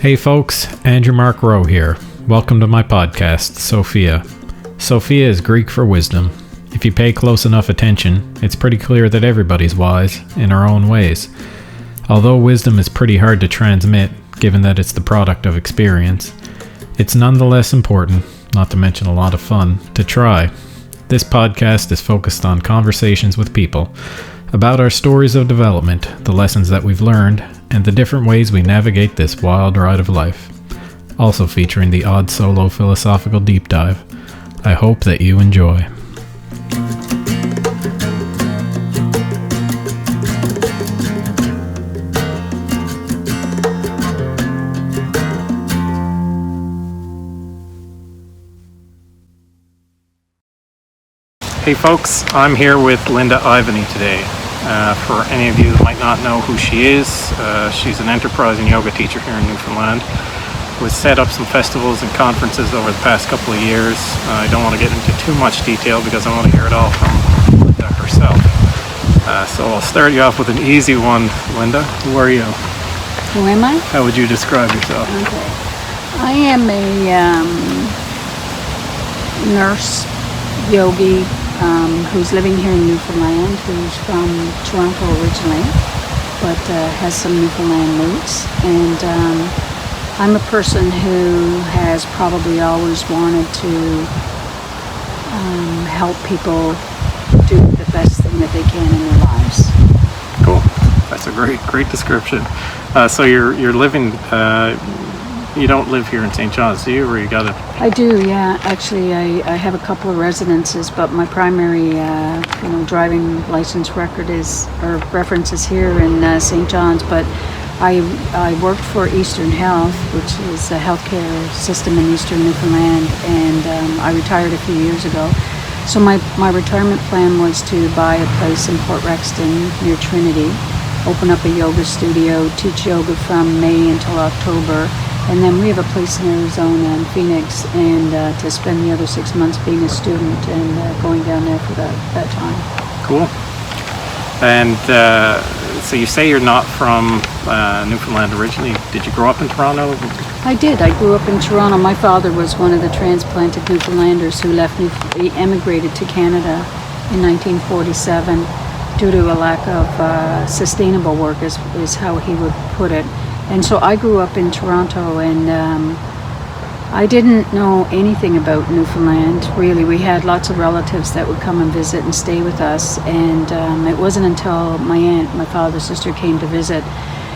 Hey folks, Andrew Mark Rowe here. Welcome to my podcast, Sophia. Sophia is Greek for wisdom. If you pay close enough attention, it's pretty clear that everybody's wise in our own ways. Although wisdom is pretty hard to transmit, given that it's the product of experience, it's nonetheless important, not to mention a lot of fun, to try. This podcast is focused on conversations with people about our stories of development, the lessons that we've learned, and the different ways we navigate this wild ride of life. Also featuring the odd solo philosophical deep dive. I hope that you enjoy. Hey folks, I'm here with Linda Ivany today. For any of you that might not know who she is, she's an enterprising yoga teacher here in Newfoundland who has set up some festivals and conferences over the past couple of years. I don't want to get into too much detail because I want to hear it all from Linda herself. So I'll start you off with an easy one. Linda, who are you? Who am I? How would you describe yourself? Okay. I am a nurse, yogi, who's living here in Newfoundland, who's from Toronto originally, but has some Newfoundland roots. And I'm a person who has probably always wanted to help people do the best thing that they can in their lives. Cool. That's a great description. So you're living. You don't live here in St. John's, do you? Or you got it? I do, yeah. Actually, I have a couple of residences, but my primary, driving license record reference is here in St. John's. But I worked for Eastern Health, which is a healthcare system in Eastern Newfoundland, and I retired a few years ago. So my retirement plan was to buy a place in Port Rexton near Trinity, open up a yoga studio, teach yoga from May until October. And then we have a place in Arizona and Phoenix, and to spend the other 6 months being a student and going down there for that time. Cool. And so you say you're not from Newfoundland originally. Did you grow up in Toronto? I did. I grew up in Toronto. My father was one of the transplanted Newfoundlanders who he emigrated to Canada in 1947 due to a lack of sustainable work, is how he would put it. And so I grew up in Toronto, and I didn't know anything about Newfoundland, really. We had lots of relatives that would come and visit and stay with us, and it wasn't until my aunt, my father's sister, came to visit,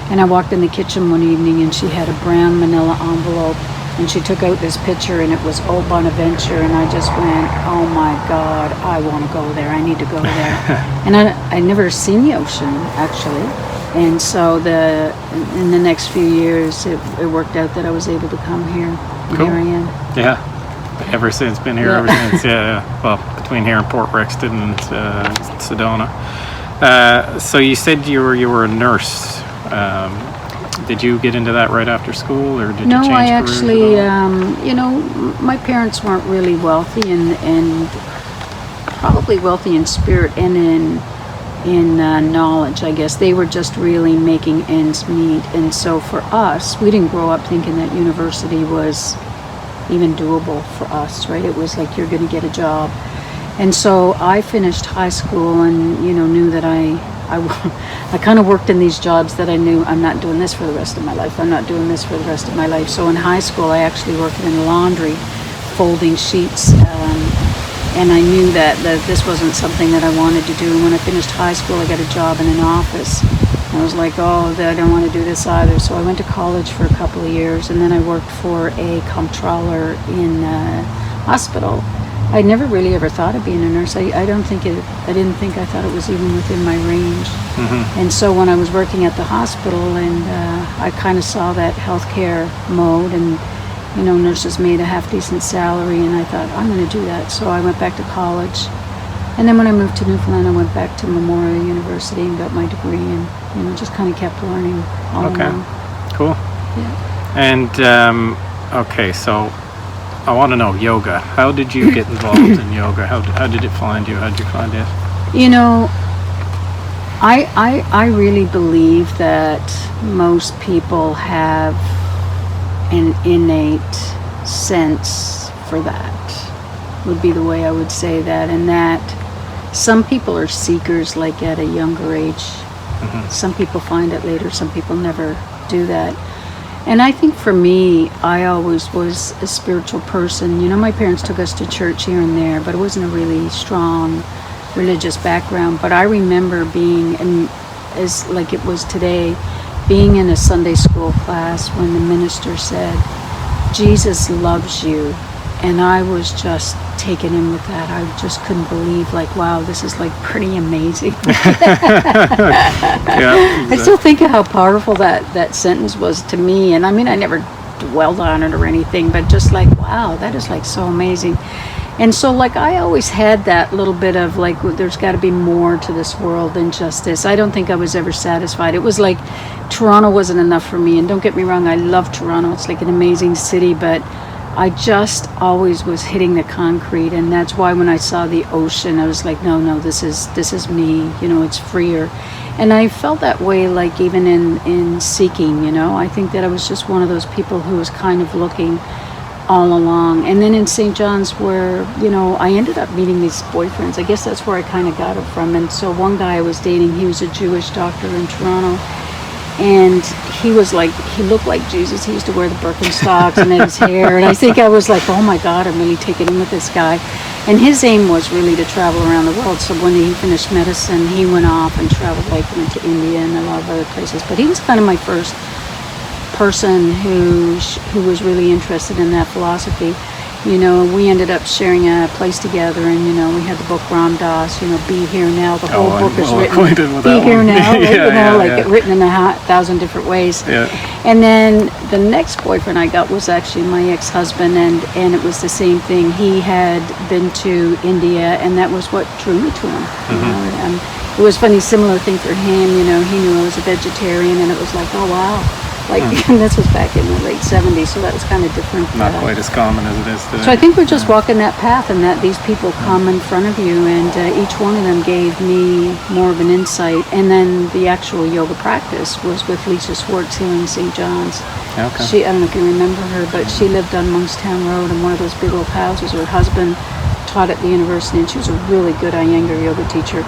and I walked in the kitchen one evening, and she had a brown manila envelope, and she took out this picture, and it was Old Bonaventure, and I just went, oh my God, I want to go there. I need to go there. And I'd never seen the ocean, actually. And so in the next few years, it worked out that I was able to come here. And cool. Here I am. Yeah, ever since, been here ever since. Yeah. Well, between here and Port Rexton and Sedona. So you said you were a nurse. Did you get into that right after school, or did you change careers? No, I actually, my parents weren't really wealthy, and probably wealthy in spirit and in knowledge, I guess. They were just really making ends meet. And so for us, we didn't grow up thinking that university was even doable for us, right? It was like, you're going to get a job. And so I finished high school and, knew that I kind of worked in these jobs that I knew, I'm not doing this for the rest of my life. I'm not doing this for the rest of my life. So in high school, I actually worked in the laundry, folding sheets, and I knew that this wasn't something that I wanted to do. And when I finished high school, I got a job in an office. I was like, I don't want to do this either. So I went to college for a couple of years, and then I worked for a comptroller in a hospital. I'd never really ever thought of being a nurse. I thought it was even within my range. Mm-hmm. And so when I was working at the hospital, and I kind of saw that healthcare mode, and nurses made a half-decent salary, and I thought, I'm going to do that. So I went back to college. And then when I moved to Newfoundland, I went back to Memorial University and got my degree, and just kind of kept learning all along. Cool. Yeah. And, okay, so I want to know yoga. How did you get involved in yoga? How did it find you? How did you find it? I really believe that most people have an innate sense for that, would be the way I would say that. And that some people are seekers, like at a younger age. Some people find it later, some people never do that. And I think for me, I always was a spiritual person. You know, my parents took us to church here and there, but it wasn't a really strong religious background. But I remember being, as like it was today, being in a Sunday school class when the minister said, Jesus loves you. And I was just taken in with that. I just couldn't believe, like, wow, this is like pretty amazing. I still think of how powerful that sentence was to me. And I mean, I never dwelled on it or anything, but just like, wow, that is like so amazing. And so, like, I always had that little bit of like, there's got to be more to this world than just this. I don't think I was ever satisfied. It was like Toronto wasn't enough for me. And don't get me wrong, I love Toronto. It's like an amazing city, but I just always was hitting the concrete, and that's why when I saw the ocean, I was like, no, this is me, you know, it's freer. And I felt that way, like, even in seeking, you know. I think that I was just one of those people who was kind of looking all along. And then in St. John's, where, you know, I ended up meeting these boyfriends. I guess that's where I kind of got it from. And so one guy I was dating, he was a Jewish doctor in Toronto. And he was like, he looked like Jesus. He used to wear the Birkenstocks and his hair. And I think I was like, oh my God, I'm really taken in with this guy. And his aim was really to travel around the world. So when he finished medicine, he went off and traveled, like went to India and a lot of other places. But he was kind of my first person who was really interested in that philosophy. You know, we ended up sharing a place together, and, you know, we had the book Ram Dass, you know, Be Here Now. The whole book is written, Be Here Now, right? Written in 1,000 different ways. Yeah. And then the next boyfriend I got was actually my ex-husband, and it was the same thing. He had been to India, and that was what drew me to him. You know? And it was funny, similar thing for him, you know, he knew I was a vegetarian, and it was like, oh, wow. Like, and this was back in the late 70s, so that was kind of different. Not quite as common as it is today. So I think we're just walking that path, and that these people come in front of you, and each one of them gave me more of an insight. And then the actual yoga practice was with Lisa Schwartz here in St. John's. Okay. I don't know if you remember her, but she lived on Monkstown Road in one of those big old houses. Her husband taught at the university, and she was a really good Iyengar yoga teacher.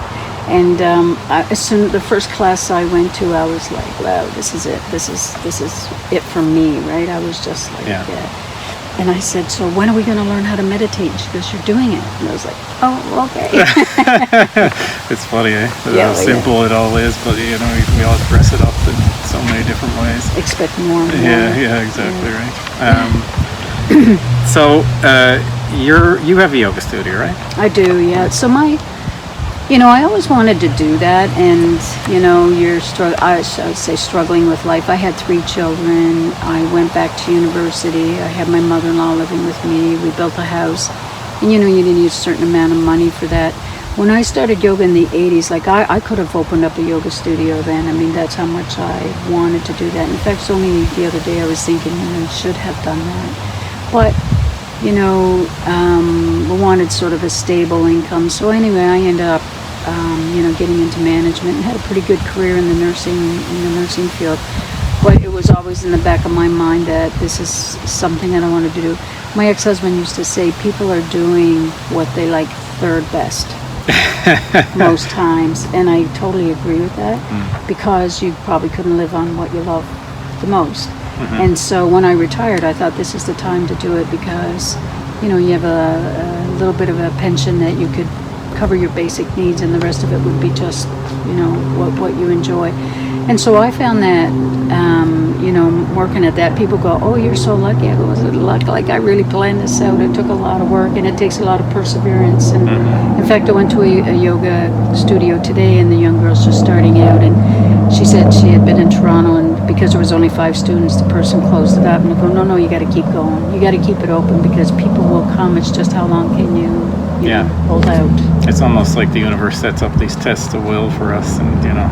And as soon the first class I went to, I was like, wow, this is it. This is it for me, right? I was just like, yeah. And I said, so when are we going to learn how to meditate? And she goes, you're doing it. And I was like, oh, okay. It's funny, eh? How simple it all is, but, you know, we all dress it up in so many different ways. Expect more. Yeah, exactly, right. So you have a yoga studio, right? I do, yeah. So you know, I always wanted to do that, and, you know, I would say struggling with life. I had 3 children. I went back to university. I had my mother-in-law living with me. We built a house, and, you know, you didn't use a certain amount of money for that. When I started yoga in the 80s, like, I could have opened up a yoga studio then. I mean, that's how much I wanted to do that. In fact, it's only the other day I was thinking, you know, I should have done that. But, you know, we wanted sort of a stable income. So anyway, I ended up, you know, getting into management and had a pretty good career in the nursing field. But it was always in the back of my mind that this is something that I wanted to do. My ex-husband used to say people are doing what they like third best most times, and I totally agree with that, because you probably couldn't live on what you love the most. And so when I retired, I thought this is the time to do it, because, you know, you have a little bit of a pension that you could cover your basic needs, and the rest of it would be just, you know, what you enjoy. And so I found that, you know, working at that, people go, oh, you're so lucky. I go, was it luck? Like, I really planned this out. It took a lot of work, and it takes a lot of perseverance. And in fact, I went to a yoga studio today, and the young girl's just starting out, and she said she had been in Toronto, and because there was only 5 students, the person closed it up. And I go, no, you got to keep going. You got to keep it open, because people will come. It's just how long can you know, hold out. It's almost like the universe sets up these tests of will for us, and, you know,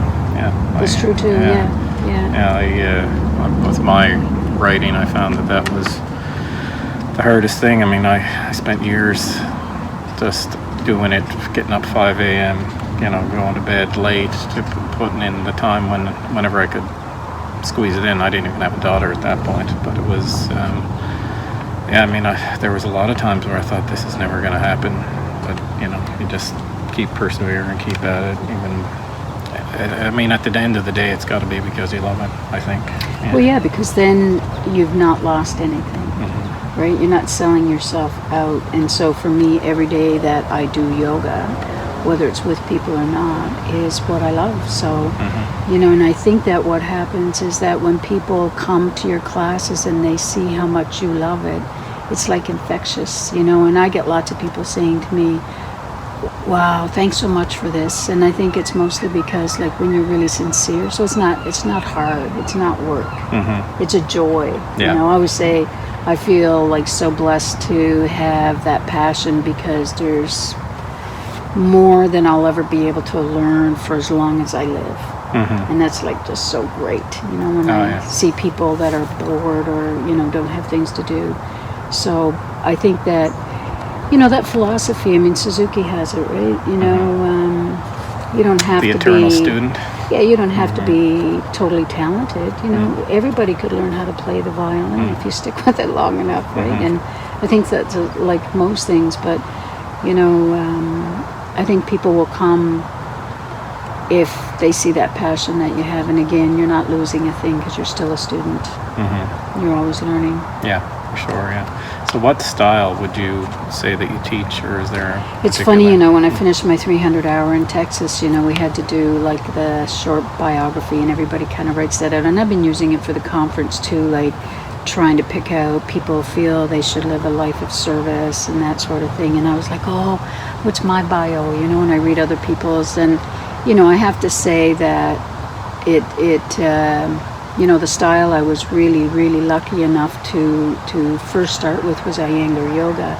That's true too, yeah. With my writing, I found that was the hardest thing. I mean, I spent years just doing it, getting up 5 a.m., you know, going to bed late, putting in the time whenever I could squeeze it in. I didn't even have a daughter at that point, but it was, yeah, I mean, there was a lot of times where I thought this is never going to happen, but, you know, you just keep persevering, keep at it. Even, I mean, at the end of the day, it's got to be because you love it, I think. Yeah. Well, yeah, because then you've not lost anything, right? You're not selling yourself out. And so for me, every day that I do yoga, whether it's with people or not, is what I love. So, you know, and I think that what happens is that when people come to your classes and they see how much you love it, it's like infectious, you know, and I get lots of people saying to me, wow, thanks so much for this. And I think it's mostly because, like, when you're really sincere, so it's not hard, it's not work, it's a joy. You know, I always say I feel like so blessed to have that passion, because there's more than I'll ever be able to learn for as long as I live. And that's like just so great, you know, when I see people that are bored or, you know, don't have things to do. So I think that, you know, that philosophy, I mean, Suzuki has it, right? You know, you don't have to be... The eternal student. Yeah, you don't have to be totally talented. You know, everybody could learn how to play the violin if you stick with it long enough, right? And I think that's like most things, but, you know, I think people will come if they see that passion that you have. And again, you're not losing a thing because you're still a student. You're always learning. Yeah, for sure, yeah. So what style would you say that you teach, or is there It's funny, you know, when I finished my 300-hour in Texas, you know, we had to do like the short biography, and everybody kind of writes that out. And I've been using it for the conference too, like trying to pick out people feel they should live a life of service and that sort of thing. And I was like, oh, what's my bio? You know, when I read other people's, and, you know, I have to say that you know, the style I was really, really lucky enough to first start with was Iyengar yoga.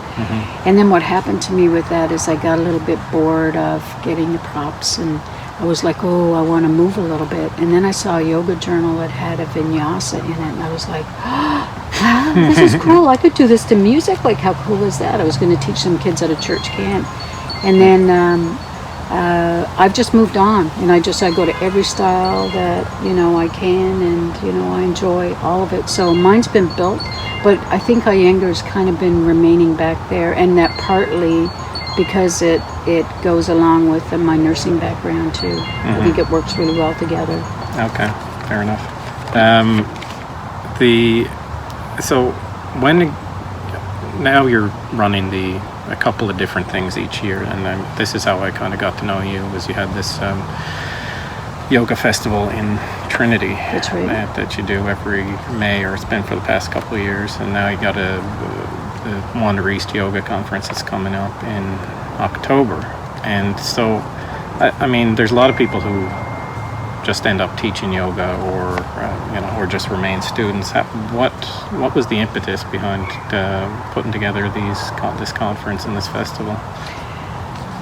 And then what happened to me with that is I got a little bit bored of getting the props, and I was like, oh, I want to move a little bit. And then I saw a yoga journal that had a vinyasa in it, and I was like, wow, this is cool. I could do this to music. Like, how cool is that? I was going to teach some kids at a church camp. And then I've just moved on, and I go to every style that, you know, I can, and, you know, I enjoy all of it. So mine's been built, but I think Iyengar's kind of been remaining back there, and that partly because it goes along with my nursing background too. I think it works really well together. Okay, fair enough. So when now you're running a couple of different things each year, and this is how I kind of got to know you, was you had this yoga festival in Trinity. That's right. That you do every May, or it's been for the past couple of years, and now you got the Wander East Yoga Conference that's coming up in October. And so, I mean, there's a lot of people who just end up teaching yoga, or you know, or just remain students. What was the impetus behind putting together this conference and this festival?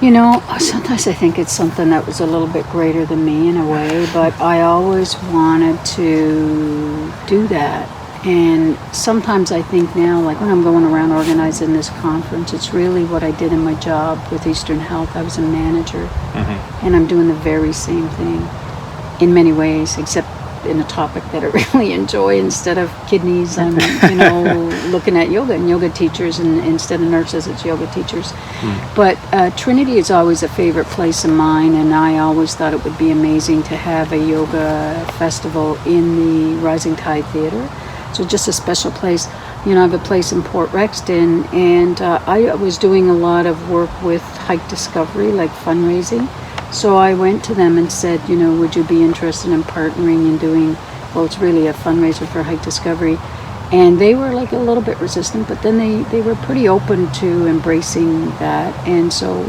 You know, sometimes I think it's something that was a little bit greater than me in a way, but I always wanted to do that. And sometimes I think now, like when I'm going around organizing this conference, it's really what I did in my job with Eastern Health. I was a manager, and I'm doing the very same thing in many ways, except in a topic that I really enjoy. Instead of kidneys, I'm, you know, looking at yoga and yoga teachers, and instead of nurses, it's yoga teachers. But Trinity is always a favorite place of mine, and I always thought it would be amazing to have a yoga festival in the Rising Tide Theater. So just a special place. You know, I have a place in Port Rexton, and I was doing a lot of work with Hike Discovery, like fundraising. So I went to them and said, you know, would you be interested in partnering and doing, well, it's really a fundraiser for Hike Discovery. And they were like a little bit resistant, but then they were pretty open to embracing that. And so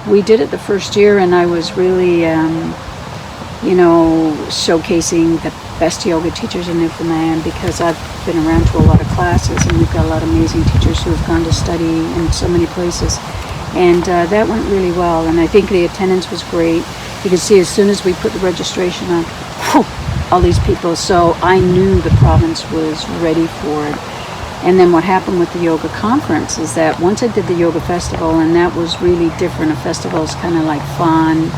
we did it the first year, and I was really, you know, showcasing the best yoga teachers in Newfoundland, because I've been around to a lot of classes, and we've got a lot of amazing teachers who have gone to study in so many places. And that went really well, and I think the attendance was great. You can see as soon as we put the registration on, all these people. So I knew the province was ready for it. And then what happened with the yoga conference is that once I did the yoga festival, and that was really different. A festival is kind of like fun,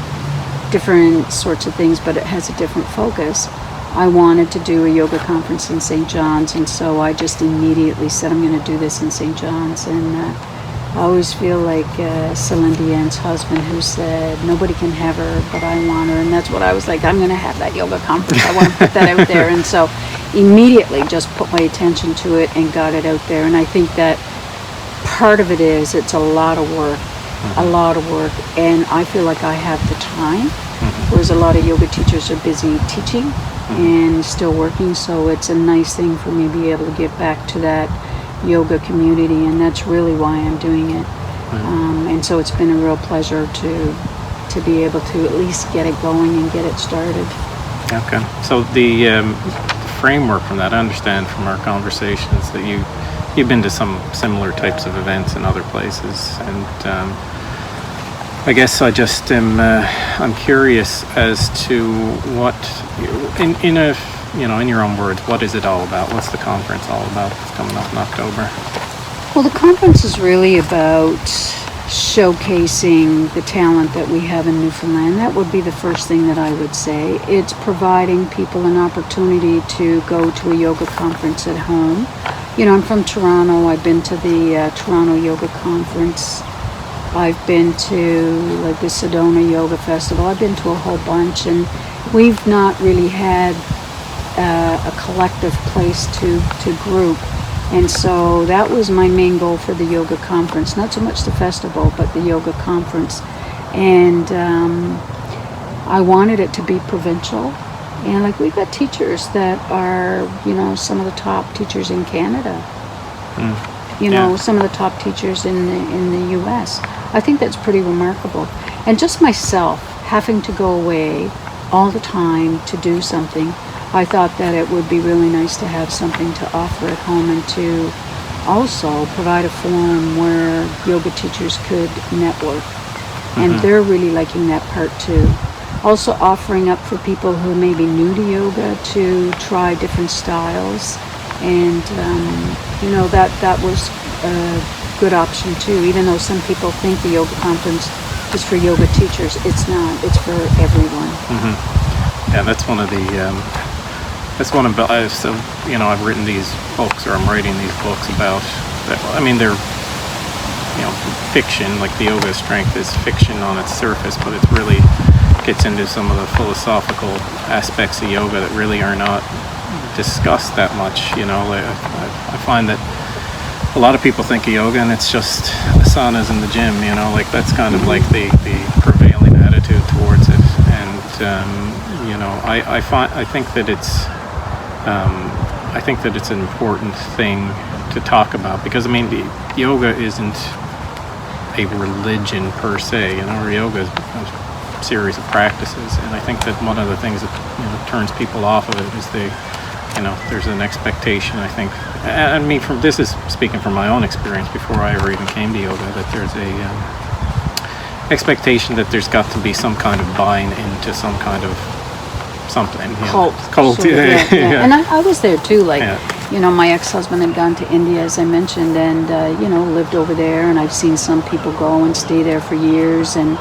different sorts of things, but it has a different focus. I wanted to do a yoga conference in St. John's, and so I just immediately said I'm going to do this in St. John's. And I always feel like Celine Dion's husband, who said nobody can have her but I want her, and that's what I was like. I'm going to have that yoga conference. I want to put that out there. And so immediately just put my attention to it and got it out there. And I think that part of it is it's a lot of work, and I feel like I have the time, whereas a lot of yoga teachers are busy teaching and still working. So it's a nice thing for me to be able to get back to that yoga community, and that's really why I'm doing it. And so it's been a real pleasure to be able to at least get it going and get it started. Okay. So the framework from that, I understand from our conversations that you've been to some similar types of events in other places, and I guess I just am I'm curious as to what in your own words, what is it all about? What's the conference all about that's coming up in October? Well, the conference is really about showcasing the talent that we have in Newfoundland. That would be the first thing that I would say. It's providing people an opportunity to go to a yoga conference at home. I'm from Toronto. I've been to the Toronto Yoga Conference. I've been to like the Sedona Yoga Festival. I've been to a whole bunch, and we've not really had a collective place to group. And so that was my main goal for the yoga conference, not so much the festival, but the yoga conference. And I wanted it to be provincial. And like we've got teachers that are, some of the top teachers in Canada. Some of the top teachers in the US. I think that's pretty remarkable. And just myself having to go away all the time to do something, I thought that it would be really nice to have something to offer at home, and to also provide a forum where yoga teachers could network. And they're really liking that part too. Also offering up for people who may be new to yoga to try different styles. And, that was a good option too, even though some people think the yoga conference is for yoga teachers. It's not. It's for everyone. Yeah, that's one of the... I've written these books, or I'm writing these books about, they're, fiction, like the yoga strength is fiction on its surface, but it really gets into some of the philosophical aspects of yoga that really are not discussed that much. I find that a lot of people think of yoga and it's just asanas in the gym, that's kind of like the prevailing attitude towards it. And, I think that it's an important thing to talk about, because yoga isn't a religion per se. Yoga is a series of practices, and I think that one of the things that turns people off of it is there's an expectation. I think, this is speaking from my own experience before I ever even came to yoga, that there's a expectation that there's got to be some kind of buying into some kind of something. Cult. Yeah. And I was there too, my ex-husband had gone to India, as I mentioned, and lived over there, and I've seen some people go and stay there for years and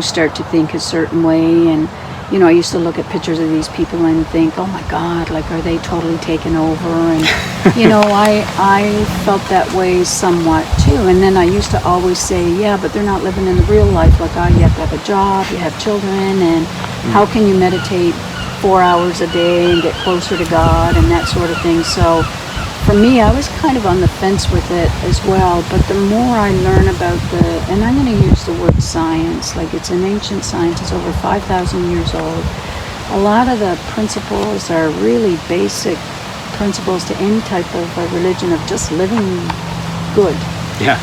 start to think a certain way. And I used to look at pictures of these people and think, oh my God, are they totally taken over? And I felt that way somewhat too. And then I used to always say, yeah, but they're not living in the real life. You have to have a job, you have children, and how can you meditate 4 hours a day and get closer to God and that sort of thing? So for me, I was kind of on the fence with it as well. But the more I learn about and I'm going to use the word science, it's an ancient science, it's over 5,000 years old. A lot of the principles are really basic principles to any type of religion, of just living good. Yeah.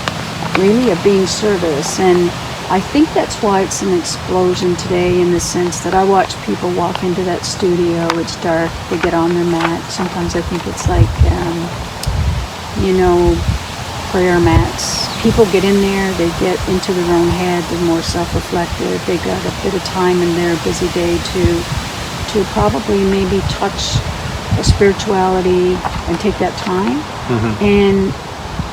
Really, of being service. And I think that's why it's an explosion today, in the sense that I watch people walk into that studio, it's dark, they get on their mat. Sometimes I think it's like, prayer mats. People get in there, they get into their own head, they're more self-reflective, they got a bit of time in their busy day to probably maybe touch a spirituality and take that time. And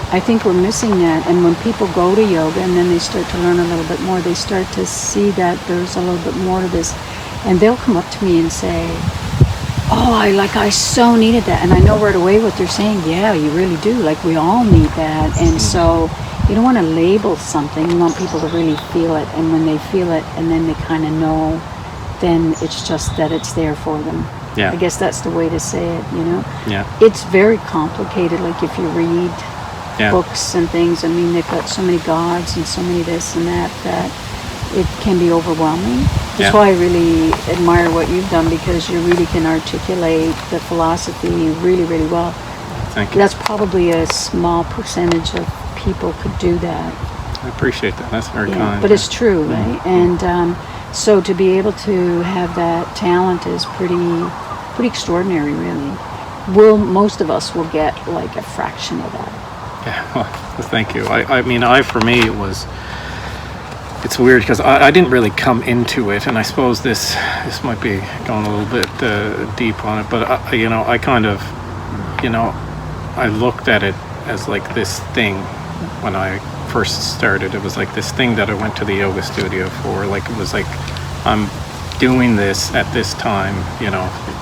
I think we're missing that. And when people go to yoga and then they start to learn a little bit more, they start to see that there's a little bit more to this. And they'll come up to me and say, I so needed that. And I know right away what they're saying. Yeah, you really do. Like, we all need that. And so you don't want to label something. You want people to really feel it. And when they feel it and then they kind of know, then it's just that it's there for them. Yeah. I guess that's the way to say it, you know? Yeah. It's very complicated. Like, if you read Yeah. books and things, I mean, they've got so many gods and so many this and that it can be overwhelming. That's why I really admire what you've done, because you really can articulate the philosophy really, really well. Thank you. That's probably a small percentage of people could do that. I appreciate that. That's very kind. But it's true, right? And so to be able to have that talent is pretty extraordinary, really. Most of us will get like a fraction of that. Yeah, well, thank you. I mean, for me, it's weird because I didn't really come into it, and I suppose this might be going a little bit deep on it, but I kind of, I looked at it as like this thing when I first started. It was like this thing that I went to the yoga studio for. Like, it was like, I'm doing this at this time,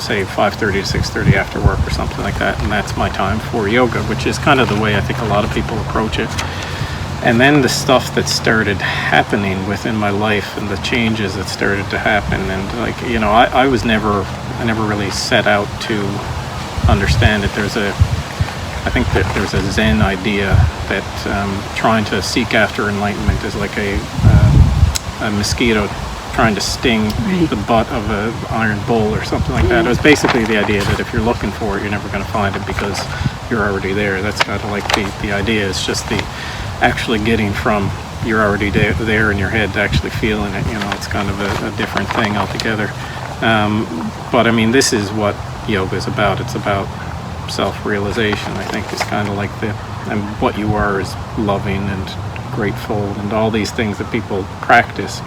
say 5:30 to 6:30 after work or something like that, and that's my time for yoga, which is kind of the way I think a lot of people approach it. And then the stuff that started happening within my life and the changes that started to happen, and like, I never really set out to understand it. I think that there's a Zen idea that trying to seek after enlightenment is like a mosquito trying to sting the butt of an iron bull or something like that. It was basically the idea that if you're looking for it, you're never going to find it because you're already there. That's kind of like the idea. It's just the actually getting from you're already there in your head to actually feeling it. It's kind of a different thing altogether. But I mean, this is what yoga is about. It's about self-realization. I think is kind of like and what you are is loving and grateful and all these things that people practice.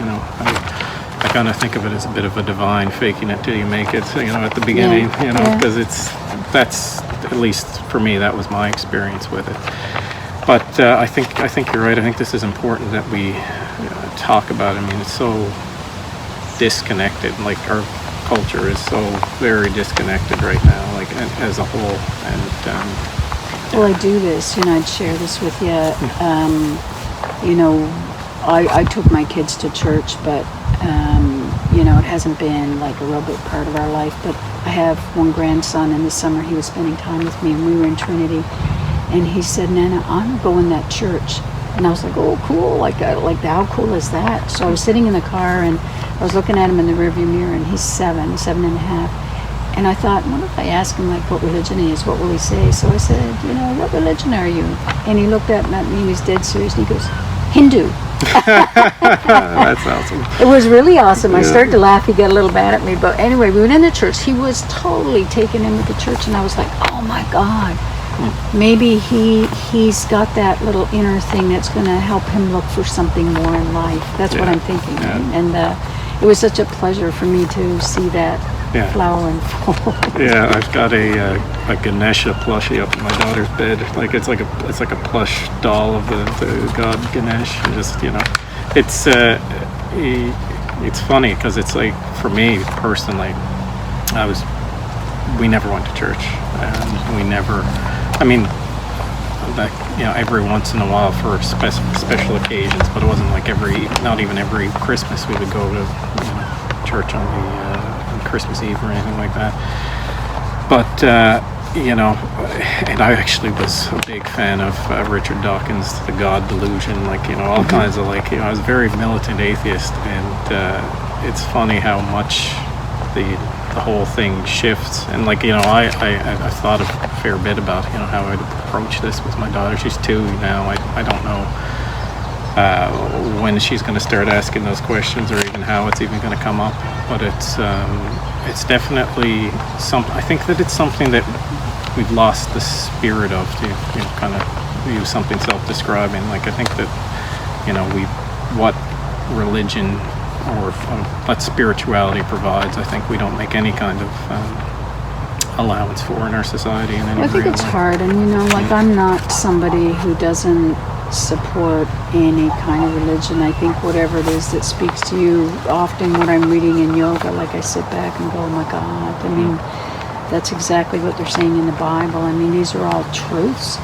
I kind of think of it as a bit of a divine, faking it till you make it. At the beginning, because that's at least for me, that was my experience with it. But I think you're right. I think this is important that we talk about it. I mean, it's so disconnected. Like, our culture is so very disconnected right now, like as a whole. And well, I do this. I'd share this with you. I took my kids to church, but it hasn't been like a real big part of our life. But I have one grandson, and this summer he was spending time with me, and we were in Trinity. And he said, "Nana, I'm going to go in that church." And I was like, "Oh, cool. Like how cool is that?" So I was sitting in the car, and I was looking at him in the rearview mirror, and he's 7 and a half. And I thought, what if I ask him, like, what religion he is? What will he say? So I said, "What religion are you?" And he looked at me, and he was dead serious, and he goes, "Hindu." That's awesome. It was really awesome. I started to laugh. He got a little mad at me. But anyway, we went in the church. He was totally taken in with the church, and I was like, oh, my God. Maybe he's got that little inner thing that's going to help him look for something more in life. That's what I'm thinking. Yeah. Right? And it was such a pleasure for me to see that flower unfold. Yeah, I've got a Ganesha plushie up in my daughter's bed. Like, it's like a plush doll of the god Ganesh. Just it's funny because it's like, for me personally, we never went to church. We never. I mean, every once in a while for special occasions, but it wasn't like not even every Christmas we would go to church on Christmas Eve or anything like that. But and I actually was a big fan of Richard Dawkins' The God Delusion, all kinds of I was a very militant atheist, and it's funny how much the whole thing shifts. And I thought a fair bit about how I'd approach this with my daughter. She's 2 now. I don't know when she's going to start asking those questions, or even how it's even going to come up. But it's definitely something. I think that it's something that we've lost the spirit of, to kind of use something self-describing. I think that what religion or what spirituality provides, I think we don't make any kind of allowance for in our society in any I think it's way. hard, and I'm not somebody who doesn't support any kind of religion. I think whatever it is that speaks to you, often what I'm reading in yoga, I sit back and go, oh my God. I mean, that's exactly what they're saying in the Bible. I mean, these are all truths.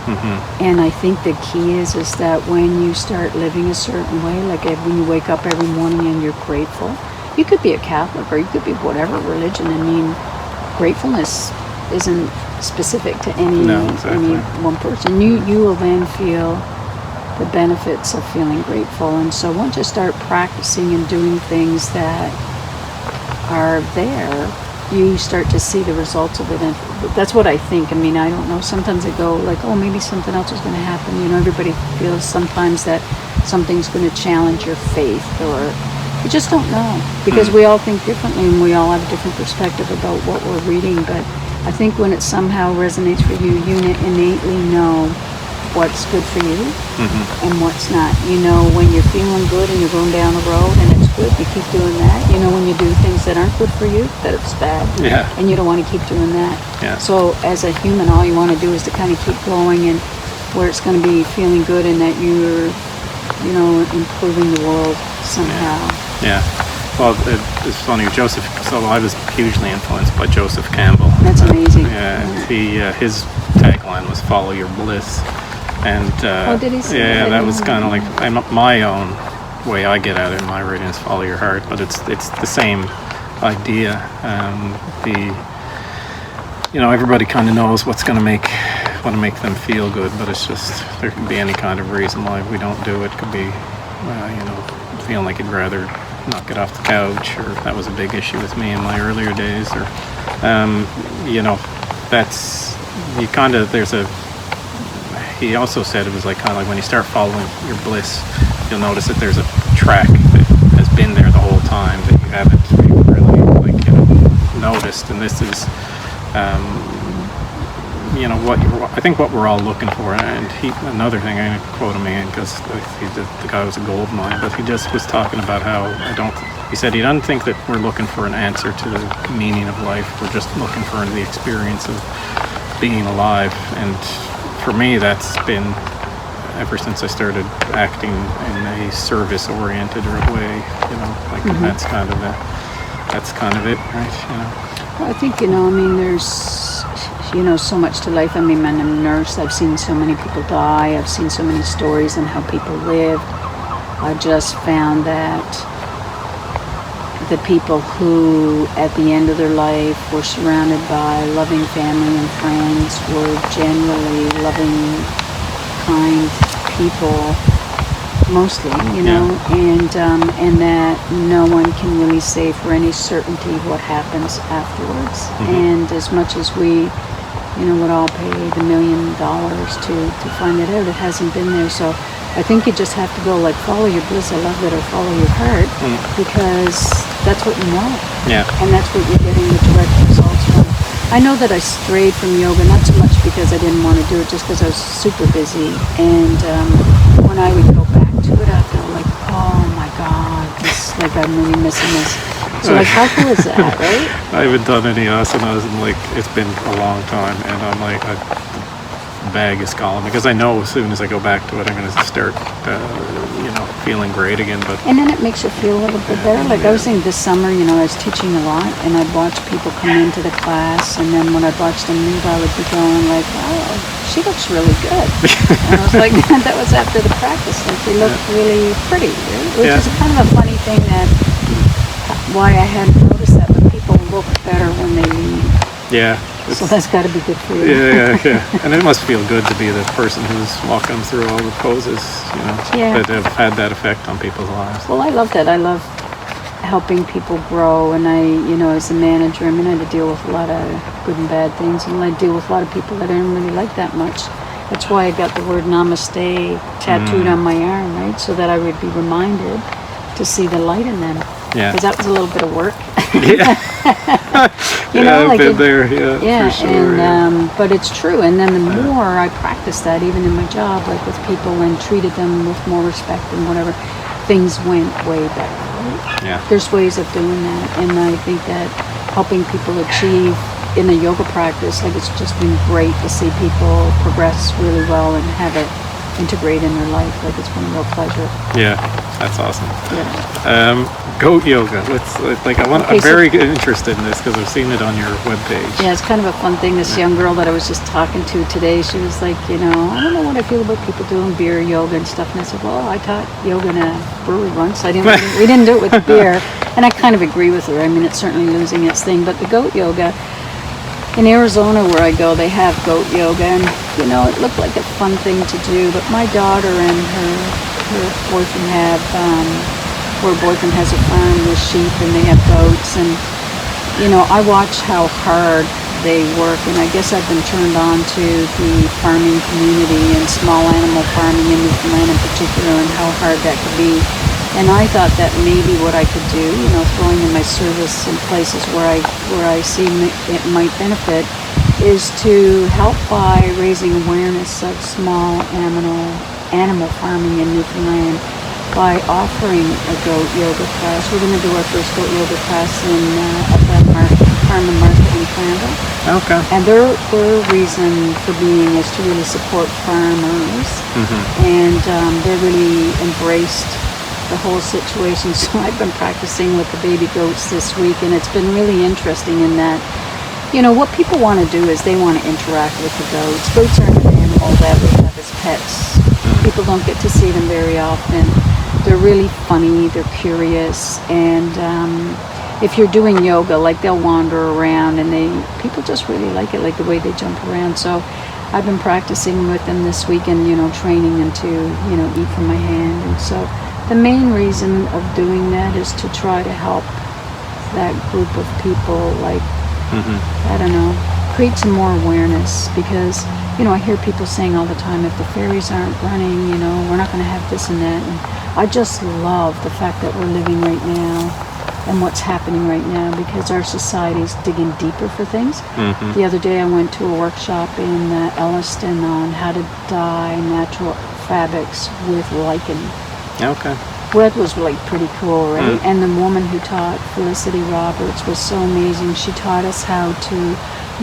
And I think the key is that when you start living a certain way, like when you wake up every morning and you're grateful, you could be a Catholic or you could be whatever religion. I mean, gratefulness isn't specific to any one person. You will then feel the benefits of feeling grateful. And so once you start practicing and doing things that are there, you start to see the results of it. And that's what I think. I mean, I don't know. Sometimes I go like, oh, maybe something else is going to happen. You know, everybody feels sometimes that something's going to challenge your faith, or you just don't know, because we all think differently and we all have a different perspective about what we're reading. But I think when it somehow resonates for you, you innately know what's good for you and what's not. You know, when you're feeling good and you're going down the road and it's good, you keep doing that. You know, when you do things that aren't good for you, that it's bad. Yeah. And you don't want to keep doing that. Yeah. So as a human, all you want to do is to kind of keep going, and where it's going to be feeling good and that you're, you know, improving the world somehow. Yeah. Well, it's funny, Joseph. So I was hugely influenced by Joseph Campbell. That's amazing. His tagline was "Follow your bliss," and did he say that? Yeah, that was kind of like my own way I get at it in my reading is "Follow your heart," but it's the same idea. You know, everybody kind of knows what's going to make them feel good, but it's just there can be any kind of reason why we don't do it. Could be, you know, feeling like you'd rather not get off the couch, or that was a big issue with me in my earlier days, or you know, that's you kind of he also said it was like kind of like when you start following your bliss, you'll notice that there's a track that has been there the whole time that you haven't really, like, you know, noticed. And this is you know, I think what we're all looking for. And another thing, I'm going to quote him again because the guy was a gold mine, but he just was talking about how he said he doesn't think that we're looking for an answer to the meaning of life. We're just looking for the experience of being alive. And for me, that's been ever since I started acting in a service-oriented way, you know, like that's kind of it, right? You know. Well, I think, you know, I mean, there's, you know, so much to life. I mean, I'm a nurse. I've seen so many people die. I've seen so many stories on how people lived. I just found that the people who, at the end of their life, were surrounded by loving family and friends were generally loving, kind people, mostly, you know, and that no one can really say for any certainty what happens afterwards. And as much as we, you know, would all pay the $1 million to find it out, it hasn't been there. So I think you just have to go like, follow your bliss, I love it, or follow your heart, because that's what you know. Yeah. And that's what you're getting the direct results from. I know that I strayed from yoga, not so much because I didn't want to do it, just because I was super busy. And when I would go back to it, I felt like, oh my God, like I'm really missing this. So like, how cool is that, right? I haven't done any asanas in like, it's been a long time, and I'm like, the bag is calling, because I know as soon as I go back to it, I'm going to start, you know, feeling great again. But and then it makes you feel a little bit better. Like I was saying, this summer, you know, I was teaching a lot, and I'd watch people come into the class, and then when I'd watch them leave, I would be going like, wow, she looks really good. And I was like, that was after the practice. Like, they looked really pretty, right? Which is kind of a funny thing, that why I hadn't noticed that, but people look better when they leave. Yeah. So that's got to be good for you. Yeah. And it must feel good to be the person who's walking them through all the poses, you know, that have had that effect on people's lives. Well, I love that. I love helping people grow, and I, you know, as a manager, I mean, I had to deal with a lot of good and bad things, and I deal with a lot of people that I didn't really like that much. That's why I got the word namaste tattooed on my arm, right? So that I would be reminded to see the light in them. Yeah. Because that was a little bit of work. Yeah. You know, I've like been there, for sure. And, but it's true. And then the more I practiced that, even in my job, like with people, and treated them with more respect and whatever, things went way better, right? Yeah. There's ways of doing that. And I think that helping people achieve in a yoga practice, like, it's just been great to see people progress really well and have it integrate in their life. Like, it's been a real pleasure. Yeah, that's awesome. Yeah. Goat yoga. I'm very interested in this because I've seen it on your webpage. Yeah, it's kind of a fun thing. This young girl that I was just talking to today, she was like, I don't know what I feel about people doing beer yoga and stuff. And I said, well, I taught yoga in a brewery once. We didn't do it with the beer. And I kind of agree with her. I mean, it's certainly losing its thing. But the goat yoga, in Arizona where I go, they have goat yoga. And, it looked like a fun thing to do. But my daughter and her boyfriend her boyfriend has a farm with sheep and they have goats, and I watch how hard they work, and I guess I've been turned on to the farming community and small animal farming in Newfoundland in particular, and how hard that could be. And I thought that maybe what I could do, throwing in my service in places where I see it might benefit, is to help by raising awareness of small animal farming in Newfoundland by offering a goat yoga class. We're going to do our first goat yoga class at the farm and market in Campbell. Okay. And their reason for being is to really support farmers, and they really embraced the whole situation. So I've been practicing with the baby goats this week, and it's been really interesting in that, what people want to do is they want to interact with the goats. Goats are an animal that we have as pets. People don't get to see them very often. They're really funny, they're curious, and if you're doing yoga, like, they'll wander around, and people just really like it, like the way they jump around. So I've been practicing with them this week and, training them to, eat from my hand. And so the main reason of doing that is to try to help that group of people, like, I don't know, create some more awareness, because, I hear people saying all the time, if the fairies aren't running, we're not going to have this and that. And I just love the fact that we're living right now and what's happening right now, because our society is digging deeper for things. The other day I went to a workshop in Elliston on how to dye natural fabrics with lichen. Okay. Well, that was like pretty cool, right? And the woman who taught, Felicity Roberts, was so amazing. She taught us how to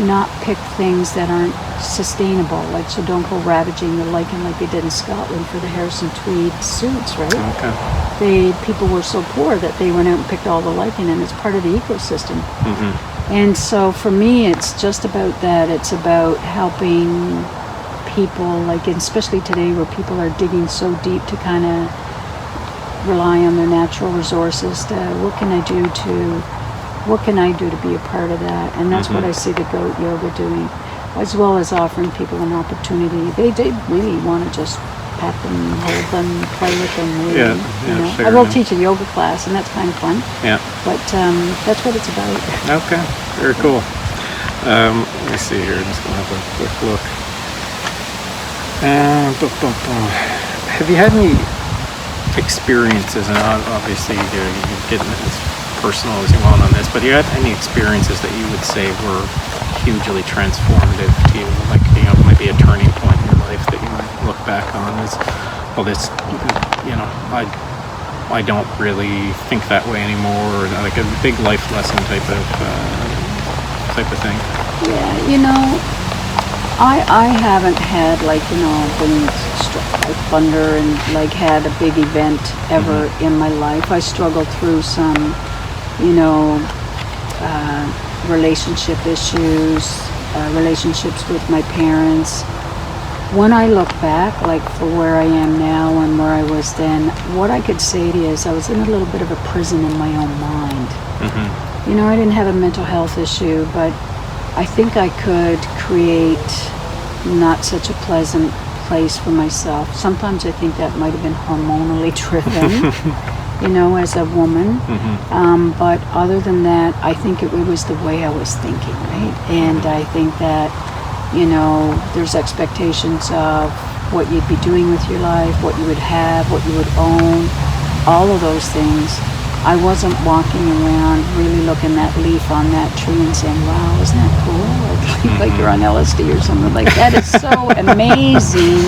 not pick things that aren't sustainable, like, so don't go ravaging the lichen like they did in Scotland for the Harrison Tweed suits, right? Okay. People were so poor that they went out and picked all the lichen, and it's part of the ecosystem. And so for me, it's just about that. It's about helping people, like, especially today where people are digging so deep to kind of rely on their natural resources, to what can I do to be a part of that? And that's what I see the goat yoga doing, as well as offering people an opportunity. They really want to just pet them, hold them, play with them. Really, I will teach a yoga class, and that's kind of fun. Yeah. But that's what it's about. Okay, very cool. Let me see here. I'm just going to have a quick look. Have you had any experiences, and obviously you're getting as personal as you want on this, but you had any experiences that you would say were hugely transformative to you, like, maybe a turning point in your life that you might look back on as, well, this, I don't really think that way anymore, or like a big life lesson type of thing? Yeah, I haven't had, like, been struck by thunder and, like, had a big event ever in my life. I struggled through some, relationship issues, relationships with my parents. When I look back, like, for where I am now and where I was then, what I could say to you is I was in a little bit of a prison in my own mind. I didn't have a mental health issue, but I think I could create not such a pleasant place for myself. Sometimes I think that might have been hormonally driven, as a woman. But other than that, I think it was the way I was thinking, right? And I think that, there's expectations of what you'd be doing with your life, what you would have, what you would own, all of those things. I wasn't walking around really looking that leaf on that tree and saying, wow, isn't that cool? Like you're on LSD or something like that. It's so amazing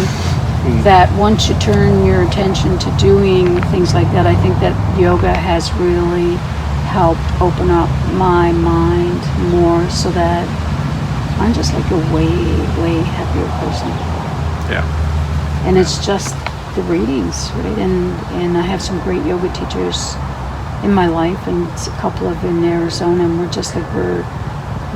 that once you turn your attention to doing things like that, I think that yoga has really helped open up my mind more, so that I'm just like a way, way happier person. Yeah. And it's just the readings, right? And I have some great yoga teachers in my life, and a couple of in Arizona, and we're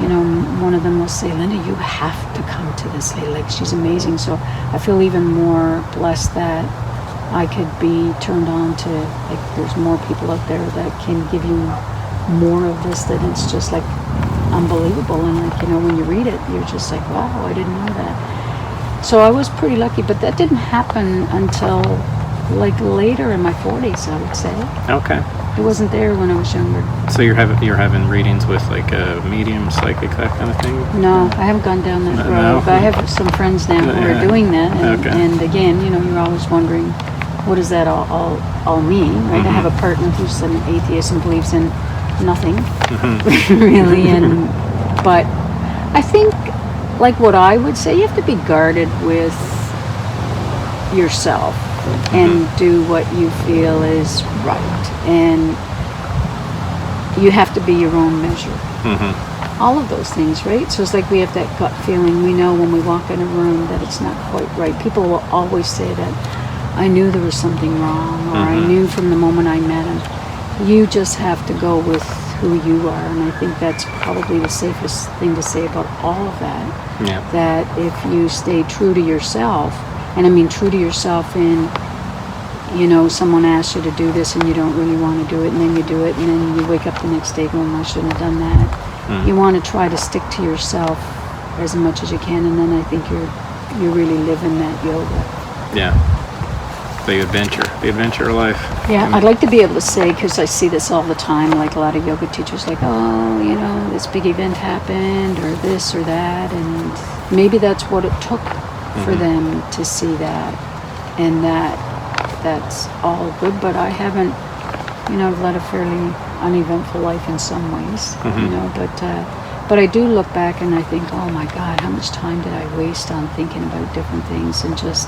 you know, one of them will say, Linda, you have to come to this lady, like she's amazing. So I feel even more blessed that I could be turned on to, like, there's more people out there that can give you more of this, that it's just like unbelievable. And like, you know, when you read it, you're just like, wow, I didn't know that. So I was pretty lucky, but that didn't happen until like later in my 40s, I would say. Okay. It wasn't there when I was younger. So you're having readings with like a medium, psychic, that kind of thing? No, I haven't gone down that road, No. but I have some friends now who are doing that. And, Okay. and again, you know, you're always wondering, what does that all mean, right? I have a partner who's an atheist and believes in nothing, really. But I think, like what I would say, you have to be guarded with yourself and do what you feel is right. And you have to be your own measure. All of those things, right? So it's like we have that gut feeling. We know when we walk in a room that it's not quite right. People will always say that I knew there was something wrong, or I knew from the moment I met him. You just have to go with who you are, and I think that's probably the safest thing to say about all of that. Yeah. That if you stay true to yourself, and I mean true to yourself in, you know, someone asks you to do this and you don't really want to do it, and then you do it, and then you wake up the next day going, I shouldn't have done that. You want to try to stick to yourself as much as you can, and then I think you're really living that yoga. Yeah. The adventure life. Yeah, I'd like to be able to say, because I see this all the time, like a lot of yoga teachers, like, oh, you know, this big event happened, or this or that, and maybe that's what it took for them to see that, and that's all good. But I haven't, you know, I've led a fairly uneventful life in some ways, you know, but I do look back and I think, oh my God, how much time did I waste on thinking about different things, and just,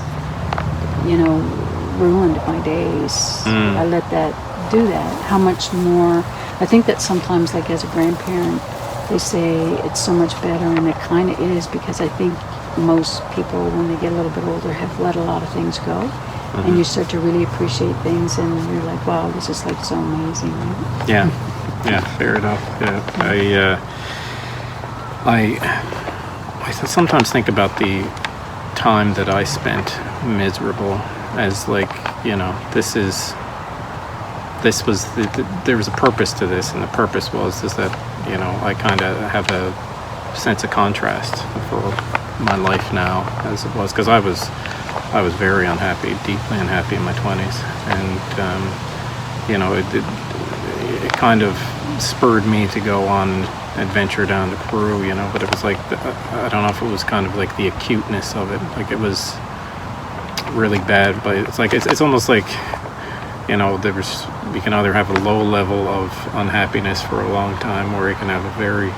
you know, ruined my days. I let that do that. How much more, I think that sometimes, like as a grandparent, they say it's so much better, and it kind of is, because I think most people, when they get a little bit older, have let a lot of things go, and you start to really appreciate things, and you're like, wow, this is like so amazing, right? Yeah, fair enough. Yeah, I sometimes think about the time that I spent miserable as, like, you know, there was a purpose to this, and the purpose is that, you know, I kind of have a sense of contrast for my life now as it was, because I was very unhappy, deeply unhappy in my 20s, and you know, it kind of spurred me to go on adventure down to Peru, you know, but it was like, I don't know if it was kind of like the acuteness of it, like it was really bad, but it's like, it's almost like, you know, you can either have a low level of unhappiness for a long time, or you can have a very,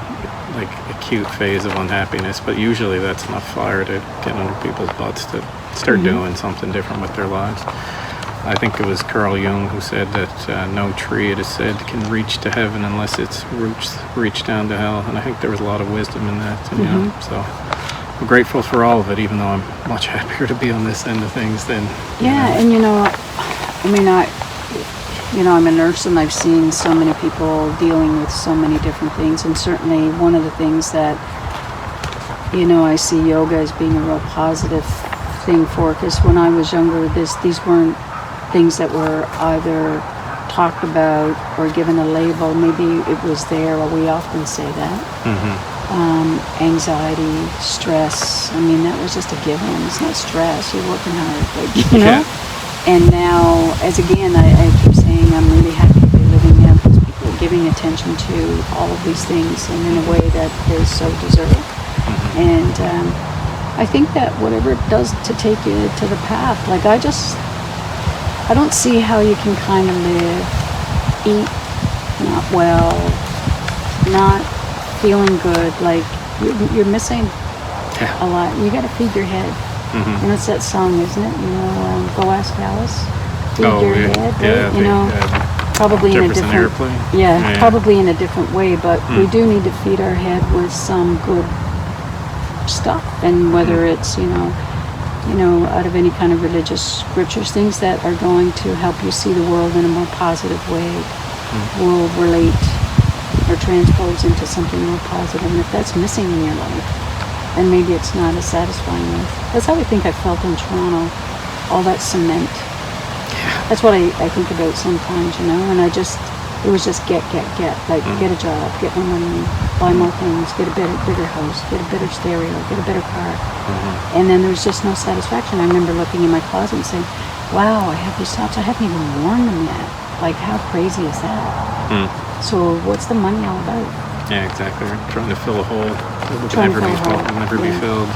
like, acute phase of unhappiness, but usually that's enough fire to get under people's butts to start doing something different with their lives. I think it was Carl Jung who said that no tree, it is said, can reach to heaven unless its roots reach down to hell, and I think there was a lot of wisdom in that, you know, so I'm grateful for all of it, even though I'm much happier to be on this end of things than... Yeah, and you know, I mean, I'm a nurse, and I've seen so many people dealing with so many different things, and certainly one of the things that, you know, I see yoga as being a real positive thing for, because when I was younger, these weren't things that were either talked about or given a label. Maybe it was there, or we often say that. Anxiety, stress, I mean, that was just a given. It's not stress, you're working hard, like, you know? And now, as again, I keep saying, I'm really happy to be living now, because people are giving attention to all of these things, and in a way that they so deserve. And I think that whatever it does to take you to the path, like, I don't see how you can kind of live, eat not well, not feeling good, like you're missing a lot. You got to feed your head. And it's that song, isn't it? You know, Go Ask Alice. Feed your head, right? Yeah, you know, probably in a different airplane. Probably in a different way, but we do need to feed our head with some good stuff, and whether it's, you know, out of any kind of religious scriptures, things that are going to help you see the world in a more positive way will relate or transpose into something more positive. And if that's missing in your life, then maybe it's not as satisfying life. That's how I think I felt in Toronto, all that cement. That's what I think about sometimes, and it was just get, like get a job, get more money, buy more things, get a bigger house, get a better stereo, get a better car. And then there was just no satisfaction. I remember looking in my closet and saying, wow, I have these socks, I haven't even worn them yet. Like, how crazy is that? So what's the money all about? Yeah, exactly. We're trying to fill a hole that would never be filled.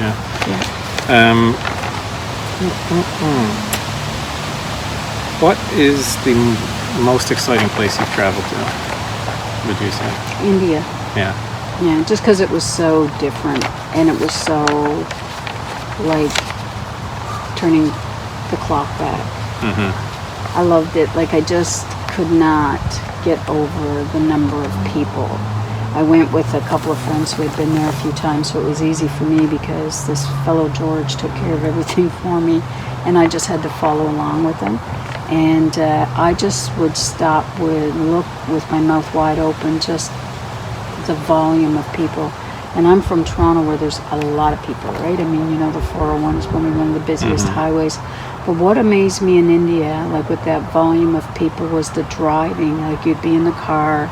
What is the most exciting place you've traveled to, would you say? India. Yeah, just because it was so different, and it was so like turning the clock back. I loved it. Like, I just could not get over the number of people. I went with a couple of friends who had been there a few times, so it was easy for me because this fellow George took care of everything for me, and I just had to follow along with him. And I just would look with my mouth wide open, just the volume of people. And I'm from Toronto, where there's a lot of people, right? I mean, the 401 is probably one of the busiest highways. But what amazed me in India, like with that volume of people, was the driving. Like, you'd be in the car,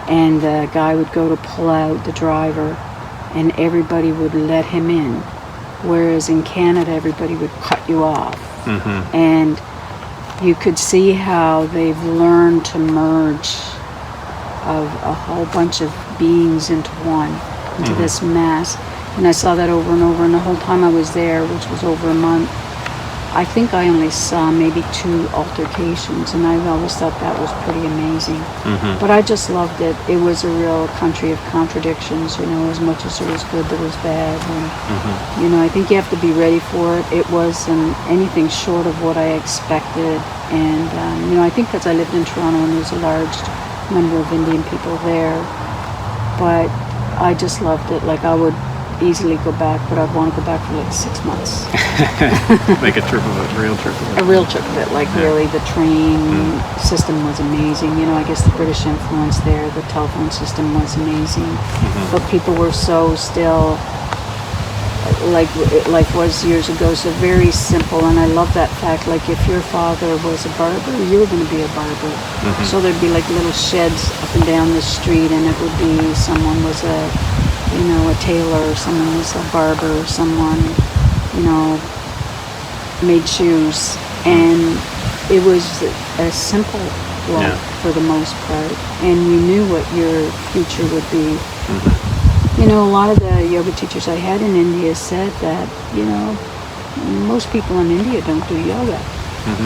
and the guy would go to pull out, the driver, and everybody would let him in. Whereas in Canada, everybody would cut you off. And you could see how they've learned to merge of a whole bunch of beings into one, into this mass. And I saw that over and over, and the whole time I was there, which was over a month, I think I only saw maybe 2 altercations, and I've always thought that was pretty amazing. But I just loved it. It was a real country of contradictions, as much as there was good, there was bad. And, I think you have to be ready for it. It wasn't anything short of what I expected. And, I think because I lived in Toronto and there's a large number of Indian people there. But I just loved it. Like, I would easily go back, but I'd want to go back for like 6 months. Like a real trip of it. A real trip of it. Like, really, the train system was amazing. I guess the British influence there, the telephone system was amazing. But people were so still, like life was years ago, so very simple. And I love that fact. Like, if your father was a barber, you were going to be a barber. So there'd be like little sheds up and down the street, and it would be someone was a tailor, someone was a barber, someone, made shoes. And it was a simple life for the most part. And you knew what your future would be. A lot of the yoga teachers I had in India said that, most people in India don't do yoga.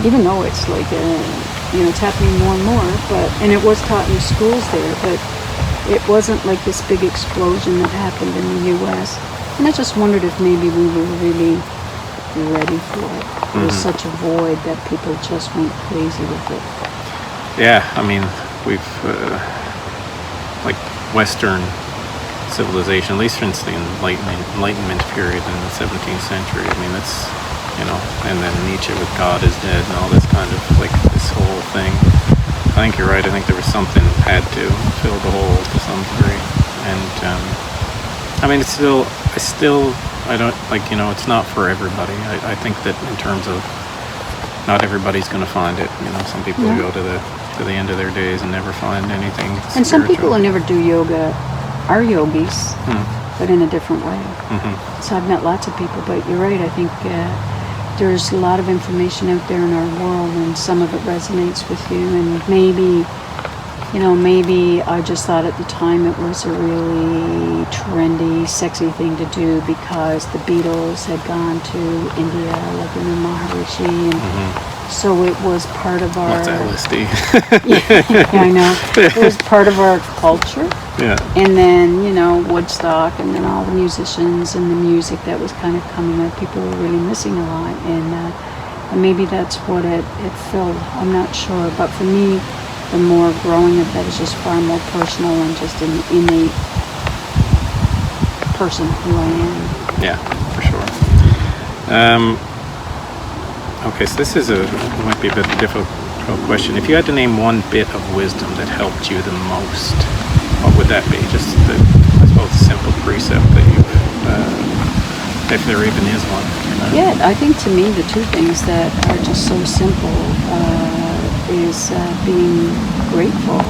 Even though it's like, it's happening more and more. And it was taught in schools there, but it wasn't like this big explosion that happened in the U.S. And I just wondered if maybe we were really ready for it. There was such a void that people just went crazy with it. Yeah, I mean, we've, like Western civilization, at least since the Enlightenment period in the 17th century, I mean, that's, and then Nietzsche with God is Dead and all this kind of, like, this whole thing. I think you're right. I think there was something had to fill the hole to some degree. And, I mean, it's not for everybody. I think that in terms of not everybody's going to find it. Some people go to the end of their days and never find anything spiritual. And some people who never do yoga are yogis, but in a different way. So I've met lots of people, but you're right. I think there's a lot of information out there in our world, and some of it resonates with you. And maybe I just thought at the time it was a really trendy, sexy thing to do because the Beatles had gone to India, like in the Maharishi, and so it was part of our... What's LSD? Yeah, I know. It was part of our culture. Yeah. And then, Woodstock, and then all the musicians and the music that was kind of coming up. People were really missing a lot, and maybe that's what it filled. I'm not sure, but for me, the more growing of that is just far more personal and just an innate person who I am. Yeah, for sure. Okay, so this is might be a bit of a difficult question. If you had to name one bit of wisdom that helped you the most, what would that be? Just the, I suppose, simple precept that you've, if there even is one. Yeah, I think to me the two things that are just so simple is being grateful